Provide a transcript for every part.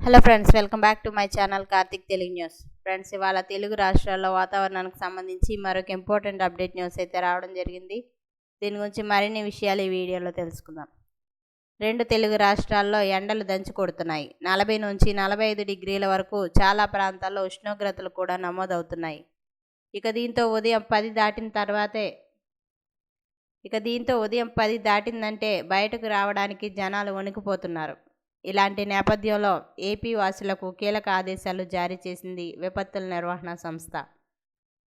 Hello friends, welcome back to my channel Karthik Telugu news. Friends, ఇవాళ తెలుగు రాష్ట్రాల్లో వాతావరణానికి సంబంధించి మరొక ఇంపార్టెంట్ అప్డేట్ న్యూస్ అయితే రావడం జరిగింది. దీని గురించి మరిన్ని విషయాలు ఈ వీడియోలో తెలుసుకుందాం. 2 తెలుగు రాష్ట్రాల్లో ఎండలు దంచి కొడుతున్నాయి. 40 నుంచి 45 డిగ్రీల వరకు చాలా ప్రాంతాల్లో ఉష్ణోగ్రతలు కూడా నమోదవుతున్నాయి. ఇక దీంతో ఉదయం 10 దాటిందంటే బయటకు రావడానికి జనాలు వణికిపోతున్నారు. ఇలాంటి నేపథ్యంలో ఏపీ వాసులకు కీలక ఆదేశాలు జారీ చేసింది విపత్తుల నిర్వహణ సంస్థ.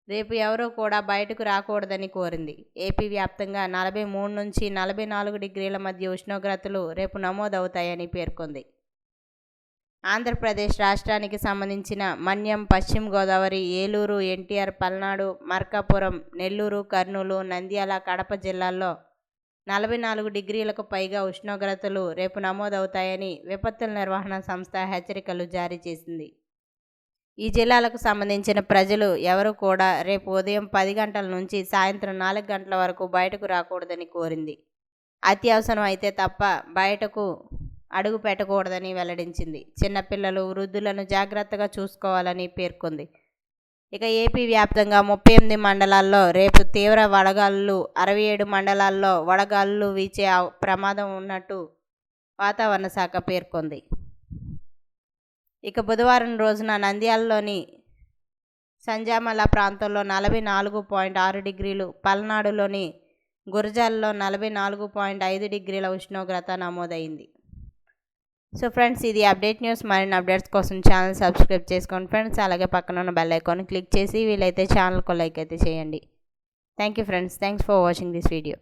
రేపు ఎవరూ కూడా బయటకు రాకూడదని కోరింది. ఏపీ వ్యాప్తంగా 43 నుంచి 44 డిగ్రీల మధ్య ఉష్ణోగ్రతలు రేపు నమోదవుతాయని పేర్కొంది. ఆంధ్రప్రదేశ్ రాష్ట్రానికి సంబంధించిన మన్యం, పశ్చిమ గోదావరి, ఏలూరు, ఎన్టీఆర్, పల్నాడు, మార్కాపురం, నెల్లూరు, కర్నూలు, నంద్యాల, కడప జిల్లాల్లో 44 డిగ్రీలకు పైగా ఉష్ణోగ్రతలు రేపు నమోదవుతాయని విపత్తుల నిర్వహణ సంస్థ హెచ్చరికలు జారీ చేసింది. ఈ జిల్లాలకు సంబంధించిన ప్రజలు ఎవరు కూడా రేపు ఉదయం 10 గంటల నుంచి సాయంత్రం 4 గంటల వరకు బయటకు రాకూడదని కోరింది. అత్యవసరం అయితే తప్ప బయటకు అడుగు పెట్టకూడదని వెల్లడించింది. చిన్నపిల్లలు, వృద్ధులను జాగ్రత్తగా చూసుకోవాలని పేర్కొంది. ఇక ఏపీ వ్యాప్తంగా 38 మండలాల్లో రేపు తీవ్ర వడగాలులు, 67 మండలాల్లో వడగాలులు వీచే ప్రమాదం ఉన్నట్టు వాతావరణ శాఖ పేర్కొంది. ఇక బుధవారం రోజున నంద్యాలలోని సంజామల ప్రాంతంలో 44.6 డిగ్రీలు, పల్నాడులోని గురజాలలో 44.5 డిగ్రీల ఉష్ణోగ్రత నమోదైంది. సో ఫ్రెండ్స్, ఇది అప్డేట్ న్యూస్. మరిన్ని అప్డేట్స్ కోసం ఛానల్ సబ్స్క్రైబ్ చేసుకోండి ఫ్రెండ్స్. అలాగే పక్కన ఉన్న బెల్ ఐకాన్ క్లిక్ చేసి వీలైతే ఛానల్కు లైక్ అయితే చేయండి. Thank you friends. Thanks for watching this video.